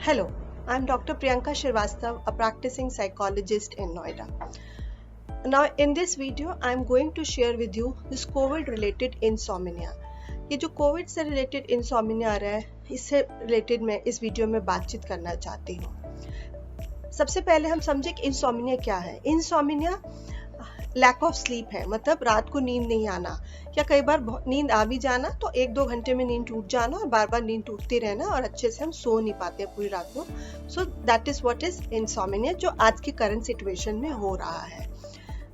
Hello, I'm Dr. Priyanka Shrivastava, a practicing psychologist in Noida. Now, in this video, I'm going to share with you this COVID-related insomnia. ये जो Covid से related insomnia आ रहा है, इससे related मैं इस video में बातचीत करना चाहती हूँ। सबसे पहले हम समझे कि इंसोमिनिया क्या है। इंसोमिनिया लैक ऑफ स्लीप है, मतलब रात को नींद नहीं आना, या कई बार नींद आ भी जाना तो 1-2 घंटे में नींद टूट जाना और बार बार नींद टूटती रहना और अच्छे से हम सो नहीं पाते पूरी रात को। So that is what is insomnia, जो आज की करंट सिचुएशन में हो रहा है।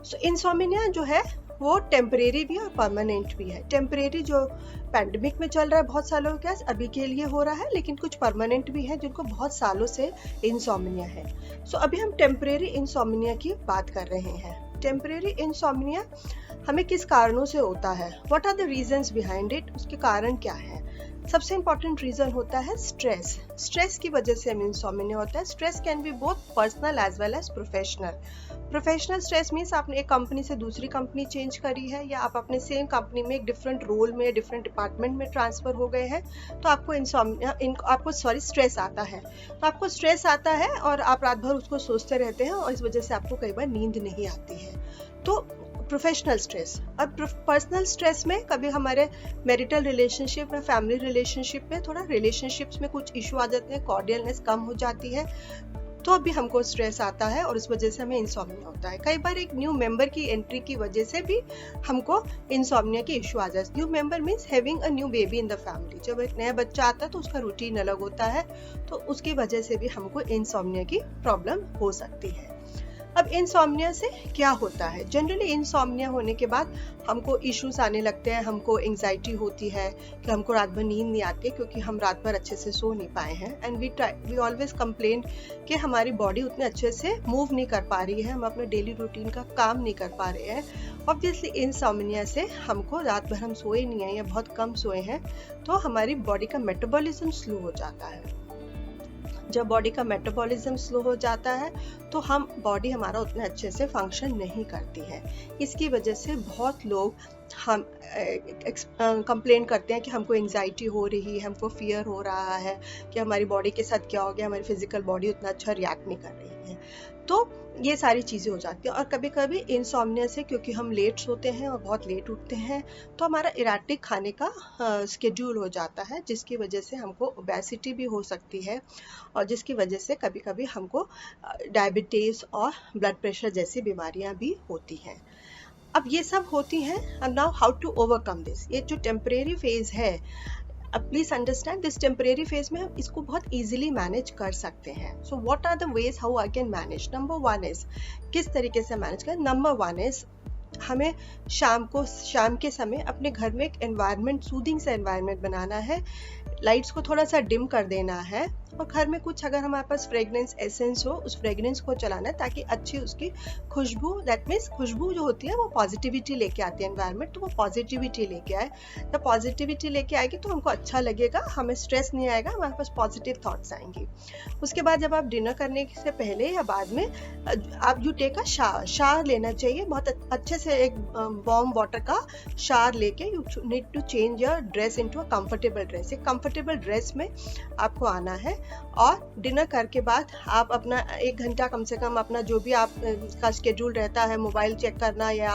सो इंसोमिनिया जो है वो टेम्परेरी भी और परमानेंट भी है। टेम्परेरी जो पैंडेमिक में चल रहा है बहुत सालों के अभी के लिए हो रहा है, लेकिन कुछ परमानेंट भी है जिनको बहुत सालों से इंसोमिनिया है। सो अभी हम टेम्परेरी इंसोमिनिया की बात कर रहे हैं। टेम्परेरी इंसोमिनिया हमें किस कारणों से होता है, what are the reasons behind it, उसके कारण क्या है। सबसे इंपॉर्टेंट रीजन होता है स्ट्रेस। स्ट्रेस की वजह से हमें इंसोमिनिया होता है। Stress can be both personal as well as professional. Professional stress means आपने एक कंपनी से दूसरी कंपनी चेंज करी है, या आप अपने सेम कंपनी में एक डिफरेंट रोल में डिफरेंट डिपार्टमेंट में ट्रांसफर हो गए हैं, तो आपको स्ट्रेस आता है। तो आपको स्ट्रेस आता है और आप रात भर उसको सोचते रहते हैं और इस वजह से आपको कई बार नींद नहीं आती है। तो प्रोफेशनल स्ट्रेस। और पर्सनल स्ट्रेस में कभी हमारे मैरिटल रिलेशनशिप में, फैमिली रिलेशनशिप में, थोड़ा रिलेशनशिप्स में कुछ इशू आ जाते हैं, कॉर्डियलनेस कम हो जाती है, तो अभी हमको स्ट्रेस आता है और इस वजह से हमें इंसोमिनिया होता है। कई बार एक न्यू मेंबर की एंट्री की वजह से भी हमको इंसोमिनिया की इशू आ जाता है। New member means having a new baby in the family. जब एक नया बच्चा आता है तो उसका रूटीन अलग होता है, तो उसकी वजह से भी हमको इंसोमिनिया की प्रॉब्लम हो सकती है। अब इंसोमिनिया से क्या होता है? जनरली इंसोमिनिया होने के बाद हमको इश्यूज आने लगते हैं, हमको एंजाइटी होती है कि हमको रात भर नींद नहीं आती क्योंकि हम रात भर अच्छे से सो नहीं पाए हैं। एंड वी ऑलवेज कंप्लेन कि हमारी बॉडी उतने अच्छे से मूव नहीं कर पा रही है, हम अपने डेली रूटीन का काम नहीं कर पा रहे हैं। ऑब्वियसली इंसोमिनिया से हमको रात भर हम सोए नहीं हैं या बहुत कम सोए हैं, तो हमारी बॉडी का मेटाबॉलिज्म स्लो हो जाता है। जब बॉडी का मेटाबॉलिज्म स्लो हो जाता है तो बॉडी हमारा उतने अच्छे से फंक्शन नहीं करती है। इसकी वजह से बहुत लोग हम कंप्लेन करते हैं कि हमको एंजाइटी हो रही है, हमको फियर हो रहा है कि हमारी बॉडी के साथ क्या हो गया, हमारी फिजिकल बॉडी उतना अच्छा रिएक्ट नहीं कर रही है। तो ये सारी चीज़ें हो जाती हैं। और कभी कभी इंसोमिनिया से, क्योंकि हम लेट सोते हैं और बहुत लेट उठते हैं, तो हमारा इराटिक खाने का स्केड्यूल हो जाता है, जिसकी वजह से हमको ओबेसिटी भी हो सकती है और जिसकी वजह से कभी कभी हमको डायबिटीज़ और ब्लड प्रेशर जैसी बीमारियां भी होती हैं। अब ये सब होती हैं। अब now how to overcome this. ये जो टेम्परेरी फेज है, अब please understand this temporary phase में हम इसको बहुत इजीली मैनेज कर सकते हैं। So what are the ways how I can manage. Number 1 इज, किस तरीके से मैनेज करें। नंबर 1 इज, हमें शाम के समय अपने घर में एक एनवायरनमेंट, सूदिंग सा एनवायरनमेंट बनाना है। लाइट्स को थोड़ा सा डिम कर देना है और घर में कुछ अगर हमारे पास फ्रेगनेंस एसेंस हो, उस फ्रेगनेंस को चलाना है ताकि अच्छी उसकी खुशबू, दैट मीन्स खुशबू जो होती है वो पॉजिटिविटी लेके आती है एनवायरनमेंट, तो वो पॉजिटिविटी लेके आए। जब पॉजिटिविटी लेके आएगी तो हमको अच्छा लगेगा, हमें स्ट्रेस नहीं आएगा, हमारे पास पॉजिटिव थॉट्स आएंगी। उसके बाद जब आप डिनर करने से पहले या बाद में आप यू टेक अ शावर लेना चाहिए। बहुत अच्छे से एक वार्म वाटर का शावर लेके you need to change your dress into a comfortable dress. एक कंफर्टेबल ड्रेस में आपको आना है और डिनर करके बाद आप अपना 1 घंटा कम से कम अपना जो भी आप का शेड्यूल रहता है, मोबाइल चेक करना या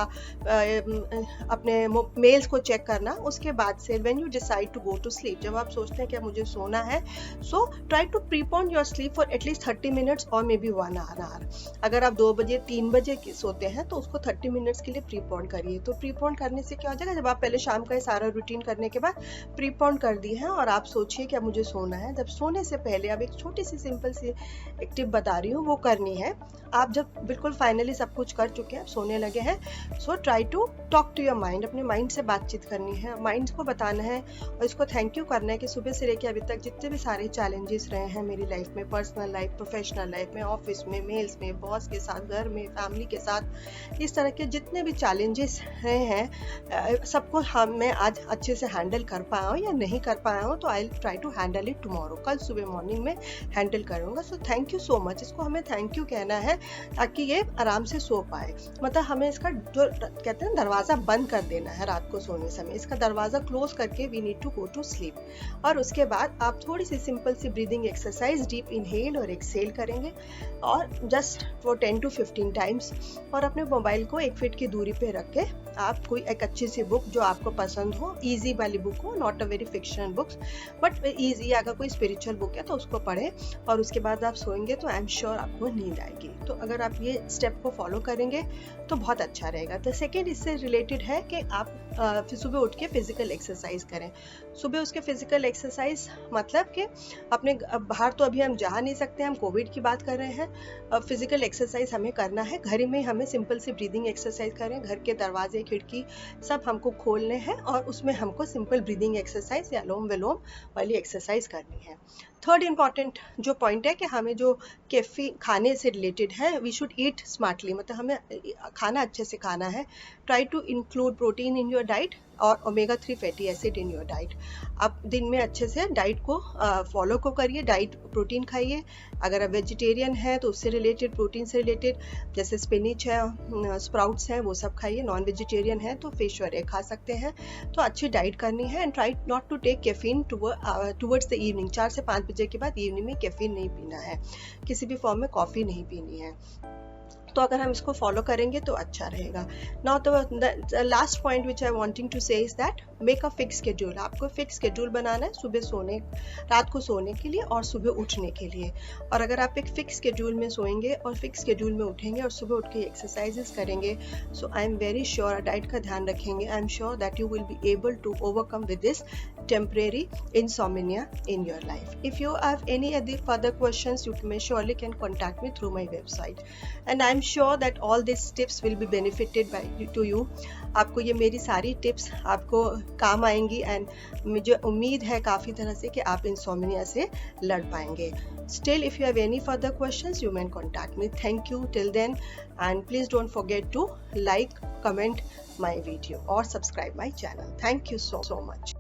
अपने मेल्स को चेक करना। उसके बाद से when you decide to go to sleep, जब आप सोचते हैं कि मुझे सोना है, so try to prepone your sleep for at least 30 minutes और मे बी 1 आवर। अगर आप 2 बजे 3 बजे सोते हैं तो उसको 30 मिनट्स के लिए प्रीपोन करिए। तो प्रीपोन करने से क्या हो जाएगा, जब आप पहले शाम का सारा रूटीन करने के बाद प्रीपोन कर दिए हैं और आप सोचिए कि अब मुझे सोना है, जब सोने से पहले अब एक छोटी सी सिंपल सी एक टिप बता रही हूँ, वो करनी है। आप जब बिल्कुल फाइनली सब कुछ कर चुके हैं, आप सोने लगे हैं, so try to talk to your mind. अपने माइंड से बातचीत करनी है, माइंड को बताना है और इसको थैंक यू करना है कि सुबह से लेकर अभी तक जितने भी सारे चैलेंजेस रहे हैं मेरी लाइफ में, पर्सनल लाइफ, प्रोफेशनल लाइफ में, ऑफिस में, मेल्स में, बॉस के साथ, घर में, फैमिली के साथ, इस तरह के जितने भी चैलेंजेस रहे हैं सबको मैं आज अच्छे से हैंडल कर पाया हूँ या नहीं कर पाया हूँ, तो I try to handle it tomorrow, कल सुबह मॉर्निंग में हैंडल करूँगा। So thank you so much. इसको हमें थैंक यू कहना है ताकि ये आराम से सो पाए। मतलब हमें इसका जो कहते हैं दरवाज़ा बंद कर देना है रात को सोने समय, इसका दरवाज़ा क्लोज करके we need to go to sleep. और उसके बाद आप थोड़ी सी सिंपल सी ब्रीदिंग एक्सरसाइज, डीप इनहेल और एक्सेल करेंगे और जस्ट फॉर 10 to 15 टाइम्स। और अपने मोबाइल को 1 फीट की दूरी पे रख के आप कोई एक अच्छी सी बुक जो आपको पसंद हो, इजी वाली बुक हो, not a very fictional books but easy, अगर कोई स्पिरिचुअल बुक है तो उसको पढ़ें और उसके बाद आप सोएंगे तो आई एम श्योर आपको नींद आएगी। तो अगर आप ये स्टेप को फॉलो करेंगे तो बहुत अच्छा रहेगा। तो सेकेंड इससे रिलेटेड है कि आप फिर सुबह उठ के फिजिकल एक्सरसाइज करें। सुबह उसके फिजिकल एक्सरसाइज मतलब कि अपने बाहर तो अभी हम जा नहीं सकते, हम कोविड की बात कर रहे हैं। फिजिकल एक्सरसाइज हमें करना है घर में, हमें सिंपल सी ब्रीदिंग एक्सरसाइज करें। घर के दरवाजे खिड़की सब हमको खोलने हैं और उसमें हमको सिंपल ब्रीदिंग एक्सरसाइज या अनुलोम विलोम वाली एक्सरसाइज करनी है। थर्ड इम्पॉर्टेंट जो पॉइंट है कि हमें जो कैफीन खाने से रिलेटेड है, वी शुड ईट स्मार्टली, मतलब हमें खाना अच्छे से खाना है। Try to include protein in your diet और omega 3 fatty acid in your diet. आप दिन में अच्छे से डाइट को फॉलो को करिए, डाइट प्रोटीन खाइए। अगर आप वेजिटेरियन है तो उससे रिलेटेड, प्रोटीन से रिलेटेड जैसे स्पिनिच है, स्प्राउट्स हैं, वो सब खाइए। नॉन वेजिटेरियन है तो फिश और एग खा सकते हैं। तो अच्छी डाइट करनी है and try not to take caffeine towards the evening. 4 से 5 बजे के बाद इवनिंग में कैफीन नहीं पीना है, किसी भी फॉर्म में कॉफ़ी नहीं पीनी है। तो अगर हम इसको फॉलो करेंगे तो अच्छा रहेगा। Now the last point which I wanting to say is that make a fix schedule. आपको फिक्स शेड्यूल बनाना है सुबह सोने, रात को सोने के लिए और सुबह उठने के लिए। और अगर आप एक फिक्स शेड्यूल में सोएंगे और फिक्स शेड्यूल में उठेंगे और सुबह उठ के एक्सरसाइजेस करेंगे, so I am very sure, diet का ध्यान रखेंगे, I am sure that you will be able to overcome with this temporary insomnia in your life. If you have any other further questions, you may surely can contact me through my website. And I'm sure that all these tips will be benefited to you. आपको ये मेरी सारी tips आपको काम आएंगी and मुझे उम्मीद है काफ़ी तरह से कि आप इंसोम्निया से लड़ पाएंगे। Still, if you have any further questions, you may contact me. Thank you till then, and please don't forget to like, comment my video or subscribe my channel. Thank you so much.